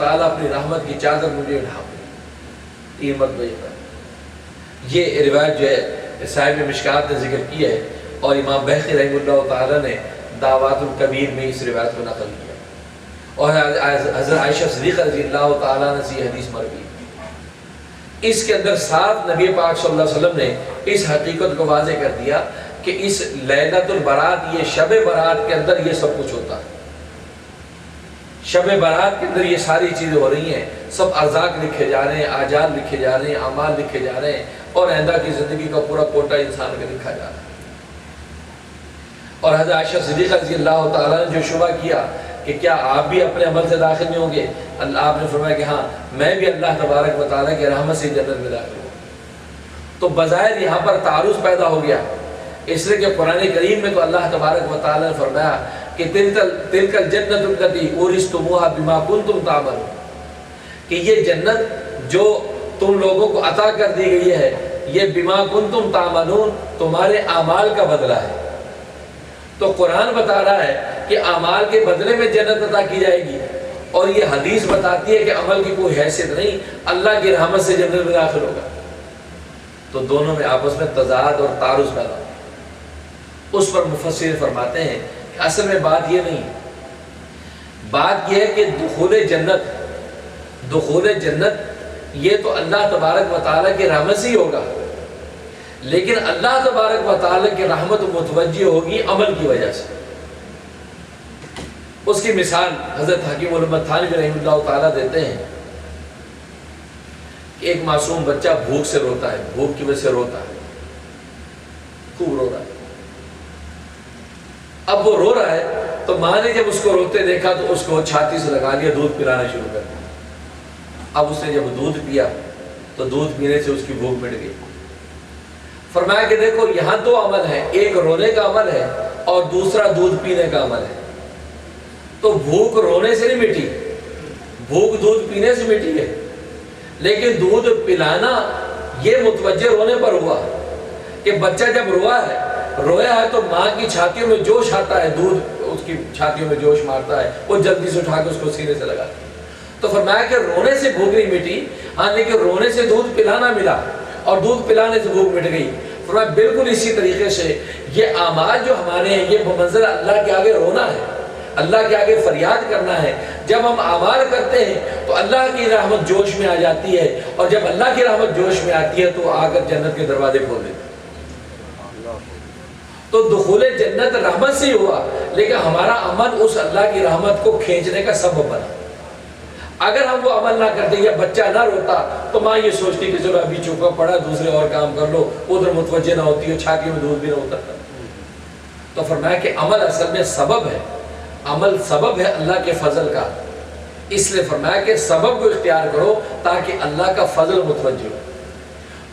تعالیٰ اپنی رحمت کی چادر مجھے ڈھانپ دے. 3 مرتبہ یہ روایت جو ہے صاحب مشکات نے ذکر کی ہے، اور امام بہقی رحمہ اللہ تعالیٰ نے دعوات الکبیر میں اس روایت کو نقل کیا، اور حضرت عائشہ صدیقہ رضی اللہ تعالیٰ نے یہ حدیث مروی. اس کے اندر صاف نبی پاک صلی اللہ علیہ وسلم نے اس حقیقت کو واضح کر دیا کہ اس لیلۃ البرات، یہ شب برات کے اندر یہ سب کچھ ہوتا ہے. شب برات کے اندر یہ ساری چیزیں ہو رہی ہیں، سب ارزاق لکھے جا رہے ہیں، آجال لکھے جا رہے ہیں، اعمال لکھے جا رہے ہیں، اور آئندہ کی زندگی کا پورا کوٹا انسان کا لکھا جا رہا ہے. اور حضرت عائشہ صدیقہ رضی اللہ تعالیٰ نے جو شبہ کیا کہ کیا آپ بھی اپنے عمل سے داخل نہیں ہوں گے، اللہ آپ نے فرمایا کہ ہاں میں بھی اللہ تبارک و تعالیٰ کی رحمت سے جنت میں داخل ہوں. تو بظاہر یہاں پر تعارض پیدا ہو گیا، اس لیے کہ قرآن کریم میں تو اللہ تبارک و تعالیٰ نے فرمایا کہ تلک الجنت التی اورثتموها بما کنتم تعملون، کہ یہ جنت جو تم لوگوں کو عطا کر دی گئی ہے، یہ بما کنتم تعملون، تمہارے اعمال کا بدلہ ہے. تو قرآن بتا رہا ہے کہ اعمال کے بدلے میں جنت عطا کی جائے گی، اور یہ حدیث بتاتی ہے کہ عمل کی کوئی حیثیت نہیں، اللہ کی رحمت سے جنت میں داخل ہوگا. تو دونوں میں آپس میں تضاد اور تعارض پیدا ہو. اس پر مفسر فرماتے ہیں کہ اصل میں بات یہ نہیں، بات یہ ہے کہ دخول جنت یہ تو اللہ تبارک و تعالیٰ کی رحمت سے ہی ہوگا، لیکن اللہ تبارک و تعالیٰ کی رحمت متوجہ ہوگی عمل کی وجہ سے. اس کی مثال حضرت حکیم علامہ تھانوی رحمہ اللہ تعالیٰ دیتے ہیں کہ ایک معصوم بچہ بھوک سے روتا ہے، بھوک کی وجہ سے روتا ہے، خوب رو رہا ہے. اب وہ رو رہا ہے تو ماں نے جب اس کو روتے دیکھا تو اس کو چھاتی سے لگا لیا، دودھ پلانا شروع کر دیا. اب اس نے جب دودھ پیا تو دودھ پینے سے اس کی بھوک مٹ گئی. فرمایا کہ دیکھو یہاں 2 عمل ہیں، ایک رونے کا عمل ہے اور دوسرا دودھ پینے کا عمل ہے. تو بھوک رونے سے نہیں مٹی، بھوک دودھ پینے سے مٹی ہے، لیکن دودھ پلانا یہ متوجہ رونے پر ہوا کہ بچہ جب رویا ہے تو ماں کی چھاتیوں میں جوش آتا ہے، دودھ اس کی چھاتیوں میں جوش مارتا ہے، وہ جلدی سے اٹھا کے اس کو سینے سے لگاتی ہے. تو فرمایا کہ رونے سے بھوک نہیں مٹی، ہاں لیکن رونے سے دودھ پلانا ملا اور دودھ پلانے سے بھوک مٹ گئی. فرمایا بالکل اسی طریقے سے یہ اعمال جو ہمارے ہیں، یہ بمنزلہ اللہ کے آگے رونا ہے، اللہ کے آگے فریاد کرنا ہے. جب ہم اعمال کرتے ہیں تو اللہ کی رحمت جوش میں آ جاتی ہے، اور جب اللہ کی رحمت جوش میں آتی ہے تو آ کر جنت کے دروازے کھول دیتے. تو دخول جنت رحمت سے ہی ہوا، لیکن ہمارا عمل اس اللہ کی رحمت کو کھینچنے کا سبب بنا. اگر ہم وہ عمل نہ کرتے یا بچہ نہ روتا تو ماں یہ سوچتی کہ چلو ابھی چوکا پڑا، دوسرے اور کام کر لو، ادھر متوجہ نہ ہوتی ہو، چھاتی میں دودھ بھی نہ اترتا. تو فرمایا کہ عمل اصل میں سبب ہے، عمل سبب ہے اللہ کے فضل کا. اس لیے فرمایا کہ سبب کو اختیار کرو تاکہ اللہ کا فضل متوجہ ہو.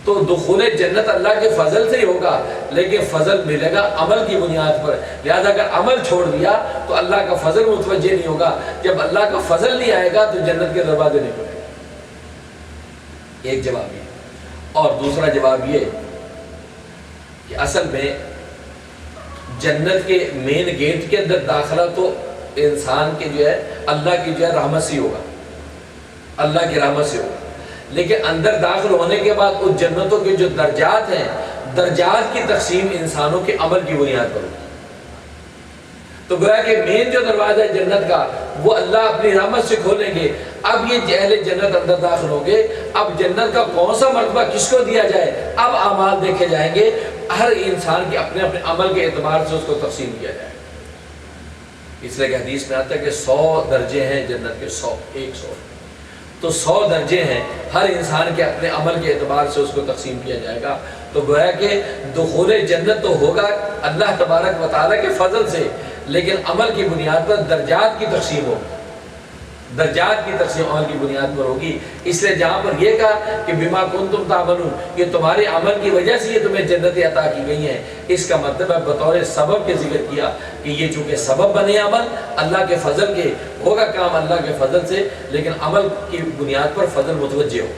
تو دخول جنت اللہ کے فضل سے ہی ہوگا، لیکن فضل ملے گا عمل کی بنیاد پر. لہذا اگر عمل چھوڑ دیا تو اللہ کا فضل متوجہ نہیں ہوگا. جب اللہ کا فضل نہیں آئے گا تو جنت کے دروازے نہیں کھلیں گے. ایک جواب یہ، اور دوسرا جواب یہ کہ اصل میں جنت کے مین گیٹ کے اندر داخلہ تو انسان کے جو ہے اللہ کی جو ہے رحمت سے ہوگا، اللہ کی رحمت سے ہوگا. لیکن اندر داخل ہونے کے بعد اس جنتوں کے جو درجات ہیں، درجات کی تقسیم انسانوں کے عمل کی بنیاد پر ہوگی. تو گویا کہ مین جو دروازہ ہے جنت کا وہ اللہ اپنی رحمت سے کھولیں گے. اب یہ اہل جنت اندر داخل ہوں گے. اب جنت کا کون سا مرتبہ کس کو دیا جائے، اب اعمال دیکھے جائیں گے. ہر انسان کے اپنے اپنے عمل کے اعتبار سے اس کو تقسیم کیا جائے. اس لیے کہ حدیث میں آتا ہے کہ 100 درجے ہیں جنت کے، 100 تو 100 درجے ہیں. ہر انسان کے اپنے عمل کے اعتبار سے اس کو تقسیم کیا جائے گا. تو گویا کہ دخول جنت تو ہوگا اللہ تبارک و تعالیٰ کے فضل سے، لیکن عمل کی بنیاد پر درجات کی تقسیم ہوگی، درجات کی تقسیم عمل کی بنیاد پر ہوگی. اس لیے جہاں پر یہ کہا کہ بما کنتم تعملون، یہ تمہارے عمل کی وجہ سے یہ تمہیں جنتیں عطا کی گئی ہیں، اس کا مطلب ہے بطور سبب کے ذکر کیا کہ یہ چونکہ سبب بنے عمل اللہ کے فضل کے، ہوگا کام اللہ کے فضل سے، لیکن عمل کی بنیاد پر فضل متوجہ ہو.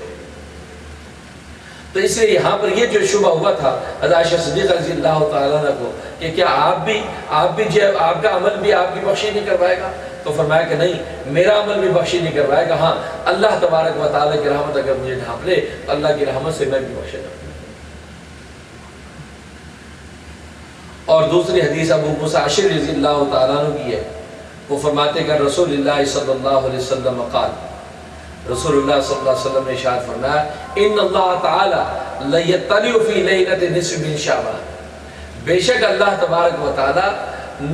تو تو اس لیے یہاں پر یہ جو شبہ ہوا تھا حضرت عائشہ صدیقہ رضی اللہ تعالیٰ عنہ کو کہ کیا آپ بھی جو آپ کا عمل بھی آپ کی بخشی نہیں کروائے گا؟ تو فرمایا کہ نہیں، میرا عمل بھی بخشی نہیں کروائے گا، ہاں اللہ تبارک و تعالیٰ کی رحمت اگر مجھے ڈھانپ لے تو اللہ کی رحمت سے میں بھی بخشے جاؤں۔ اور دوسری حدیث ابو موسیٰ اشعری رضی اللہ تعالیٰ عنہ کی ہے، وہ فرماتے کہ رسول اللہ صلی اللہ علیہ وسلم قال، رسول اللہ صلی اللہ علیہ وسلم نے ارشاد فرمایا ان اللہ تعالی لیطلع فی لیلۃ نصف من شعبان، بے شک اللہ تبارک و تعالی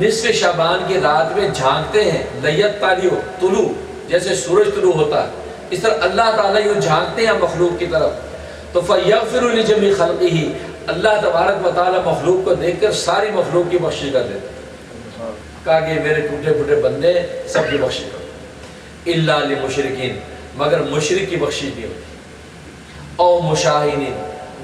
نصف شعبان کی رات میں جھانکتے ہیں، لیطلع طلوع جیسے سورج طلوع ہوتا ہے اس طرح اللہ تعالی یوں جھانکتے ہیں مخلوق کی طرف، تو فیغفر لجمیع خلقہ، اللہ تبارک و تعالی مخلوق کو دیکھ کر ساری مخلوق کی بخشش کر دیتے ہیں، کہا کہ میرے ٹوٹے پھوٹے بندے سب کی بخشش کرو، الا للمشرکین، مگر مشرک کی بخشش نہیں ہوتی، او مشاہین،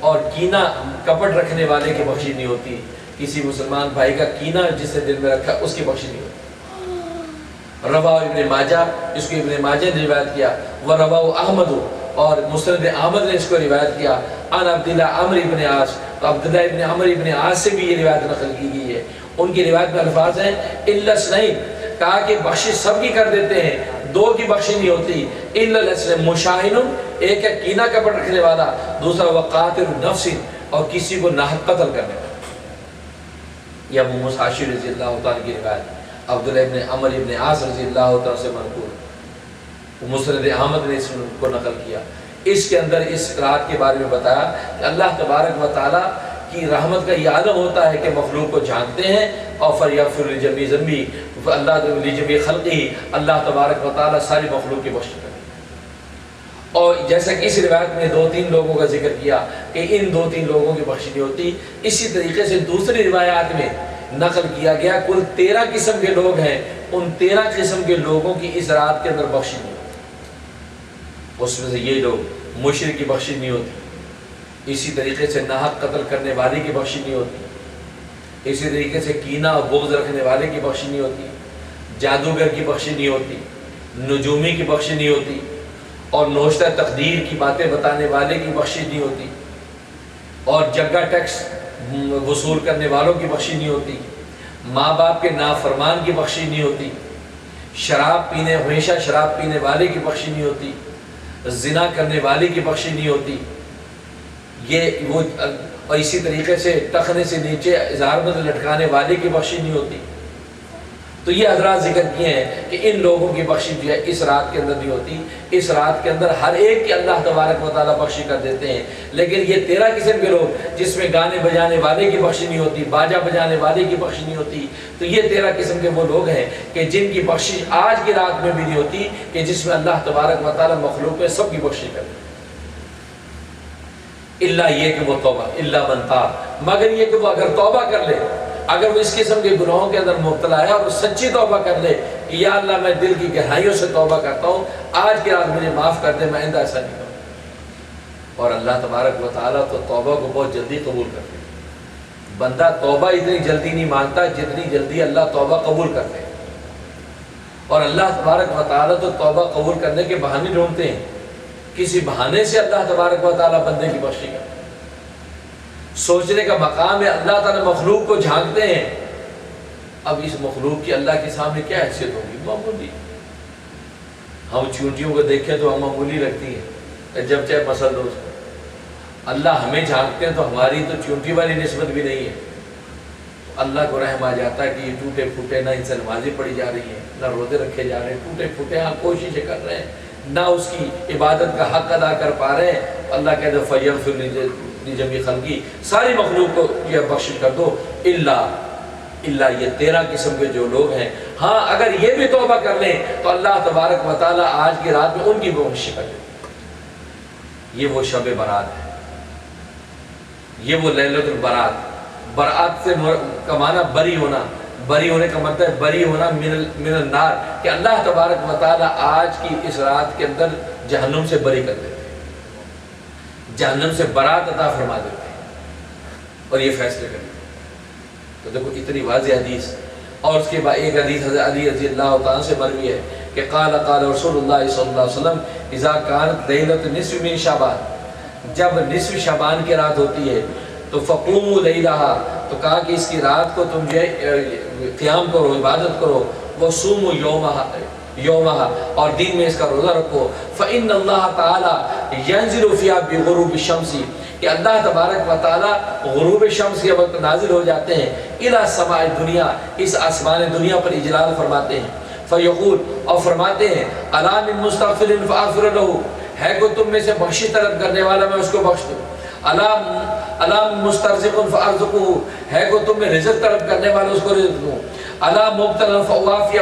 اور کینہ کپٹ رکھنے والے کی بخشش نہیں ہوتی، کسی مسلمان بھائی کا کینہ جس نے دل میں رکھا اس کی بخشش نہیں ہوتی۔ رواہ ابن ماجہ، اس کو ابن ماجہ نے روایت کیا، ورواہ احمد، اور مسند احمد نے اس کو روایت کیا، عن عبداللہ عمر ابن عاص، تو عبداللہ ابن عمر ابن عاص سے بھی یہ روایت نقل کی گئی ہے، ان کی روایت میں الفاظ ہیں الا اثنین، کہا کہ بخشش سب کی کر دیتے ہیں، دو کی بخشش نہیں ہوتی، الا الاثنین، مشاہن، ایک ہے کینہ کپٹ رکھنے والا، دوسرا وقاتل النفس، اور کسی کو ناحق قتل کرنے والا۔ یہ ابو موسیٰ اشعری رضی اللہ تعالیٰ کی روایت، عبداللہ ابن عمر ابن عاص رضی اللہ تعالیٰ سے منقول، مسند احمد نے اس کو نقل کیا۔ اس کے اندر اس رات کے بارے میں بتایا کہ اللہ تبارک و تعالیٰ کی رحمت کا یہ عالم ہوتا ہے کہ مخلوق کو جانتے ہیں، اور فَيَغْفِرُ لِجَمِيعِ ذَنْبِهِ، اللہ لِجَمِيعِ خَلْقِهِ، اللہ تبارک و تعالیٰ ساری مخلوق کی بخشش کرتے ہیں۔ اور جیسا کہ اس روایت میں دو تین لوگوں کا ذکر کیا کہ ان دو تین لوگوں کی بخشش نہیں ہوتی، اسی طریقے سے دوسری روایات میں نقل کیا گیا کل 13 قسم کے لوگ ہیں، ان 13 قسم کے لوگوں کی اس رات کے اندر بخشش نہیں ہوتی۔ اس میں سے یہ لوگ مشرک کی بخشش نہیں ہوتی، اسی طریقے سے ناحق قتل کرنے والے کی بخشش نہیں ہوتی، اسی طریقے سے کینہ اور بغض رکھنے والے کی بخشش نہیں ہوتی، جادوگر کی بخشش نہیں ہوتی، نجومی کی بخشش نہیں ہوتی، اور نوشتہ تقدیر کی باتیں بتانے والے کی بخشش نہیں ہوتی، اور جگہ ٹیکس وصول کرنے والوں کی بخشش نہیں ہوتی، ماں باپ کے نافرمان کی بخشش نہیں ہوتی، ہمیشہ شراب پینے والے کی بخشش نہیں ہوتی، زنا کرنے والے کی بخشش نہیں ہوتی، اور اسی طریقے سے ٹخنے سے نیچے اظہار بند لٹکانے والے کی بخشش نہیں ہوتی۔ تو یہ حضرات ذکر کیے ہیں کہ ان لوگوں کی بخشش جو ہے اس رات کے اندر نہیں ہوتی، اس رات کے اندر ہر ایک کی اللہ تبارک و تعالیٰ بخشش کر دیتے ہیں، لیکن یہ 13 قسم کے لوگ جس میں گانے بجانے والے کی بخشش نہیں ہوتی، باجا بجانے والے کی بخشش نہیں ہوتی، تو یہ 13 قسم کے وہ لوگ ہیں کہ جن کی بخشش آج کی رات میں بھی نہیں ہوتی، کہ جس میں اللہ تبارک و تعالیٰ مخلوق میں سب کی بخشش کرتے ہیں، اللہ یہ کہ وہ توبہ، اللہ من تاب، مگر یہ کہ وہ اگر توبہ کر لے، اگر وہ اس قسم کے گناہوں کے اندر مبتلا ہے اور وہ سچی توبہ کر لے کہ یا اللہ میں دل کی گہرائیوں سے توبہ کرتا ہوں، آج کی رات مجھے معاف کر دے، میں آئندہ ایسا نہیں کروں۔ اور اللہ تبارک و تعالیٰ تو توبہ کو بہت جلدی قبول کرتے ہیں، بندہ توبہ اتنی جلدی نہیں مانتا جتنی جلدی اللہ توبہ قبول کرتے ہیں، اور اللہ تبارک و تعالیٰ تو توبہ قبول کرنے کے بہانے ڈھونڈتے ہیں، کسی بہانے سے اللہ تبارک و تعالیٰ بندے کی بخشش کرتے ہیں۔ سوچنے کا مقام ہے، اللہ تعالیٰ مخلوق کو جھانکتے ہیں، اب اس مخلوق کی اللہ کے سامنے کیا حیثیت ہوگی؟ معمولی۔ ہم چونٹیوں کو دیکھیں تو ہم معمولی لگتی ہیں، جب چاہے مسل دو، اللہ ہمیں جھانکتے ہیں تو ہماری تو چونٹی والی نسبت بھی نہیں ہے، اللہ کو رحم آ جاتا ہے کہ یہ ٹوٹے پھوٹے، نہ ان سے نمازیں پڑھی جا رہی ہیں، نہ روزے رکھے جا رہے ہیں، ٹوٹے پھوٹے ہاں کوششیں کر رہے ہیں، نہ اس کی عبادت کا حق ادا کر پا رہے ہیں، اللہ کہتے ہیں فَيَغْفِرْ لِجَمِيعِ خَلْقِهِ، ساری مخلوق کو یہ بخشش کر دو، اللہ یہ 13 قسم کے جو لوگ ہیں، ہاں اگر یہ بھی توبہ کر لیں تو اللہ تبارک و تعالیٰ آج کی رات میں ان کی بخشش کر دے۔ یہ وہ شب برات ہے، یہ وہ لیلۃ البرات، برات سے کمانا بری ہونا، بری ہونے کا مطلب ہے بری ہونا من النار، کہ اللہ تبارک و تعالیٰ آج کی اس رات کے اندر جہنم سے بری کر دیتے ہیں، جہنم سے برات عطا فرما دیتے ہیں اور یہ فیصلے کرتے ہیں۔ تو دیکھو اتنی واضح حدیث، اور اس کے بعد ایک حدیث حضرت علی رضی اللہ تعالیٰ سے مروی ہے کہ قال رسول اللہ صلی اللہ علیہ وسلم اذا كانت لیلۃ نصف من شعبان، جب نصف شعبان کی رات ہوتی ہے تو فقوموا لیلہا، تو کہا کہ اس کی رات کو تم جو قیام کرو، عبادت کرو، وصوموا یومہا، اور دن میں اس کا روزہ رکھو، فإن اللہ تعالی ینزل فیہا بغروب الشمس، کہ اللہ تبارک و تعالی غروب شمس کے وقت نازل ہو جاتے ہیں الی سماء دنیا، اس آسمان دنیا پر اجلال فرماتے ہیں، فیقول، اور فرماتے ہیں، الا من مستغفر فاغفر لہ، ہے کوئی تم میں سے بخشش طلب کرنے والا میں اس کو بخش دوں، الا من مسترزق فارزقہ، ہے کوئی تم میں رزق طلب کرنے والا اس کو رزق دوں، الا مبتلا فاعافیہ،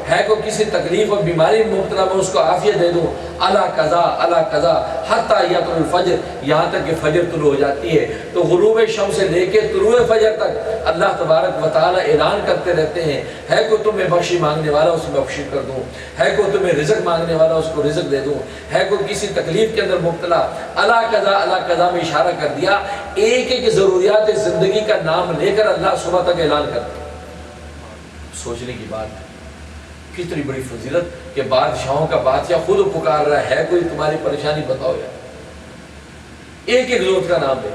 ہے کوئی کسی تکلیف اور بیماری میں مبتلا میں اس کو عافیت دے دوں، الا قضا الا قضا حتی یطلع الفجر، یہاں تک کہ فجر طلوع ہو جاتی ہے۔ تو غروب شمس سے لے کے طلوع فجر تک اللہ تبارک و تعالی اعلان کرتے رہتے ہیں، ہے کوئی تمہیں بخشی مانگنے والا اس کو بخشی کر دوں، ہے کوئی تمہیں رزق مانگنے والا اس کو رزق دے دوں، ہے کوئی کسی تکلیف کے اندر مبتلا، الا قضا میں اشارہ کر دیا، ایک ایک ضروریات زندگی کا نام لے کر اللہ صبح تک اعلان کرتے ہیں۔ سوچنے کی بات ہے، کتنی بڑی فضیلت کہ بادشاہوں کا بادشاہ خود پکار رہا ہے کوئی تمہاری پریشانی بتاؤ یار، ایک ایک ضرورت کا نام لے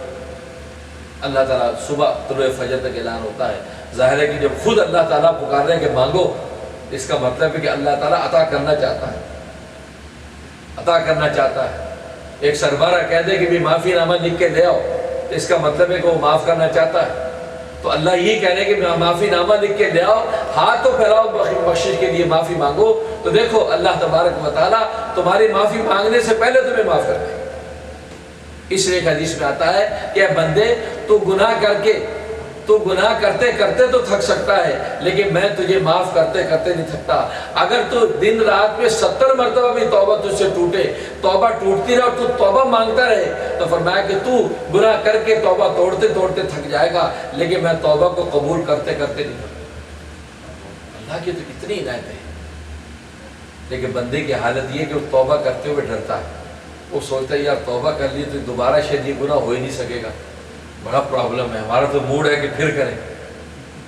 اللہ تعالیٰ صبح طلوع فجر تک اعلان ہوتا ہے۔ ظاہر ہے کہ جب خود اللہ تعالیٰ پکار رہے ہیں کہ مانگو، اس کا مطلب ہے کہ اللہ تعالیٰ عطا کرنا چاہتا ہے، عطا کرنا چاہتا ہے۔ ایک سربراہ کہہ دے کہ بھی معافی نامہ لکھ کے لے آؤ، تو اس کا مطلب ہے کہ وہ معاف کرنا چاہتا ہے۔ تو اللہ یہ کہنے کہ معافی نامہ لکھ کے لے آؤ، ہاتھ تو پھیلاؤ بخشش کے لیے معافی مانگو، تو دیکھو اللہ تبارک و تعالیٰ تمہاری معافی مانگنے سے پہلے تمہیں معاف کر دے۔ اس لیے ایک حدیث میں آتا ہے کہ اے بندے، تو گناہ کرتے کرتے تو تھک سکتا ہے، لیکن میں تجھے معاف کرتے کرتے نہیں تھکتا۔ اگر تو دن رات میں 70 مرتبہ بھی توبہ تجھ سے ٹوٹے، توبہ ٹوٹتی رہے اور تو توبہ مانگتا رہے، تو فرمایا کہ تو گناہ کر کے توبہ توڑتے توڑتے تھک جائے گا، لیکن میں توبہ کو قبول کرتے کرتے نہیں تھکتا۔ اللہ کی تو اتنی عنایت ہے، لیکن بندے کی حالت یہ کہ وہ توبہ کرتے ہوئے ڈرتا ہے، وہ سوچتا ہے یار توبہ کر لی تو دوبارہ شاید یہ گناہ ہو ہی نہیں سکے گا، بڑا پرابلم ہے، ہمارا تو موڈ ہے کہ پھر کریں،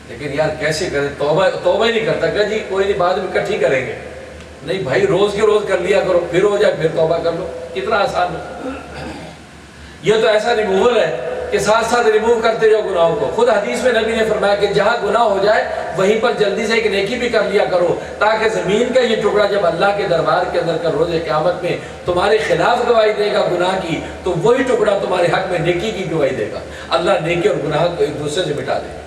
لیکن یار کیسے کریں، توبہ ہی نہیں کرتا کہ جی کوئی نہیں بعد میں اکٹھی کریں گے، نہیں بھائی روز کے روز کر لیا کرو، پھر ہو جائے پھر توبہ کر لو، کتنا آسان ہے۔ یہ تو ایسا ریموول ہے کہ ساتھ ساتھ ریموو کرتے جاؤ گناہوں کو۔ خود حدیث میں نبی نے فرمایا کہ جہاں گناہ ہو جائے وہیں پر جلدی سے ایک نیکی بھی کر لیا کرو، تاکہ زمین کا یہ ٹکڑا جب اللہ کے دربار کے اندر کر روز قیامت میں تمہارے خلاف گواہی دے گا گناہ کی، تو وہی ٹکڑا تمہارے حق میں نیکی کی گواہی دے گا، اللہ نیکی اور گناہ کو ایک دوسرے سے مٹا دے گا۔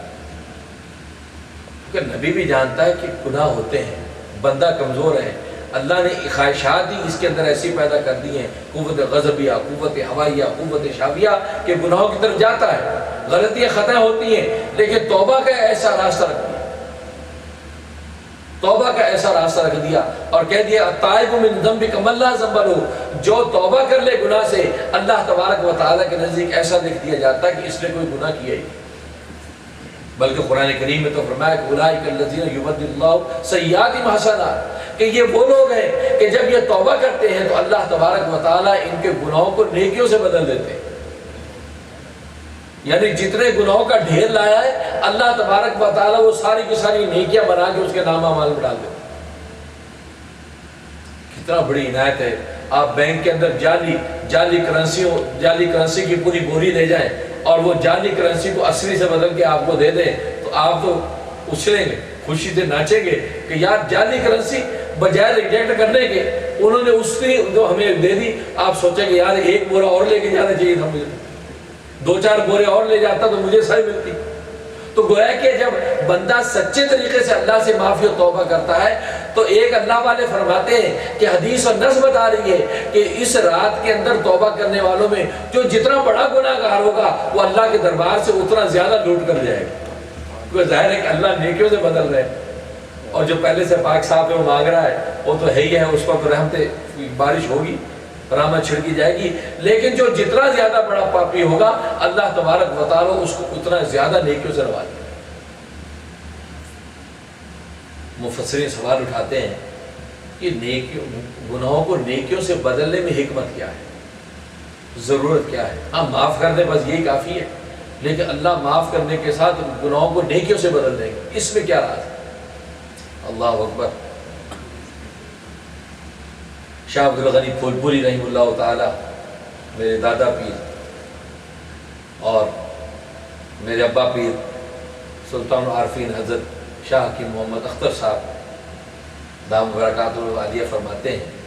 کیونکہ نبی بھی جانتا ہے کہ گناہ ہوتے ہیں، بندہ کمزور ہے، اللہ نے خواہشات ہی اس کے اندر ایسی پیدا کر دی ہیں، قوت غضبیہ، قوت ہوائیہ، قوت شابیہ، کہ گناہوں کی طرف جاتا ہے، غلطیاں خطائیں ہوتی ہیں، لیکن توبہ کا ایسا راستہ رکھ دیا، توبہ کا ایسا راستہ رکھ دیا اور کہہ دیا التائب من ذنبک من لا ذنب لہ، جو توبہ کر لے گناہ سے اللہ تبارک و تعالیٰ کے نزدیک ایسا لکھ دیا جاتا ہے کہ اس نے کوئی گناہ کیا ہی، بلکہ قرآن کریم میں تو فرمایا کہ اولئک الذین یبدل اللہ سیئاتہم حسنات، کہ یہ وہ لوگ ہیں کہ جب یہ توبہ کرتے ہیں تو اللہ تبارک و تعالیٰ ان کے گناہوں کو نیکیوں سے بدل دیتے ہیں، یعنی جتنے گناہوں کا ڈھیر لایا ہے اللہ تبارک و تعالیٰ وہ ساری کی ساری نیکیاں بنا کے اس کے نام اعمال میں ڈال دیتے ہیں۔ کتنا بڑی عنایت ہے۔ آپ بینک کے اندر جعلی کرنسی کی پوری بوری لے جائیں اور وہ جعلی کرنسی کو اصلی سے بدل کے آپ کو دے دیں، تو آپ تو اچھلیں گے، خوشی سے ناچیں گے کہ یار جعلی کرنسی بجائے ریجیکٹ کرنے کے انہوں نے اس کی جو ہمیں دے دی، آپ سوچیں گے یار ایک بورا اور لے کے جانا چاہیے تھا مجھے، 2-4 بورے اور لے جاتا تو مجھے صحیح ملتی۔ تو گویا کہ جب بندہ سچے طریقے سے اللہ سے معافی و توبہ کرتا ہے تو ایک اللہ والے فرماتے ہیں کہ حدیث اور نص بتا رہی ہے کہ اس رات کے اندر توبہ کرنے والوں میں جو جتنا بڑا گناہ گار ہوگا وہ اللہ کے دربار سے اتنا زیادہ لوٹ کر جائے گا، کیونکہ ظاہر ہے کہ اللہ نیکیوں سے بدل رہے ہیں، اور جو پہلے سے پاک صاف ہے وہ مانگ رہا ہے وہ تو ہے ہی ہے، اس پر تو رحمت بارش ہوگی، رحمت چھڑکی جائے گی، لیکن جو جتنا زیادہ بڑا پاپی ہوگا اللہ تبارک و تعالیٰ اس کو اتنا زیادہ نیکیوں سے نوازے گا۔ مفسرین سوال اٹھاتے ہیں کہ گناہوں کو نیکیوں سے بدلنے میں حکمت کیا ہے، ضرورت کیا ہے؟ ہاں معاف کر دیں بس یہی کافی ہے، لیکن اللہ معاف کرنے کے ساتھ گناہوں کو نیکیوں سے بدل دے گا، اس میں کیا راز ہے؟ اللہ اکبر۔ شاہ عبد الغنی پھولپوری رحمہ اللہ تعالی میرے دادا پیر اور میرے ابا پیر سلطان العارفین حضرت شاہ حکیم محمد اختر صاحب دام برکاتہ العالیہ فرماتے ہیں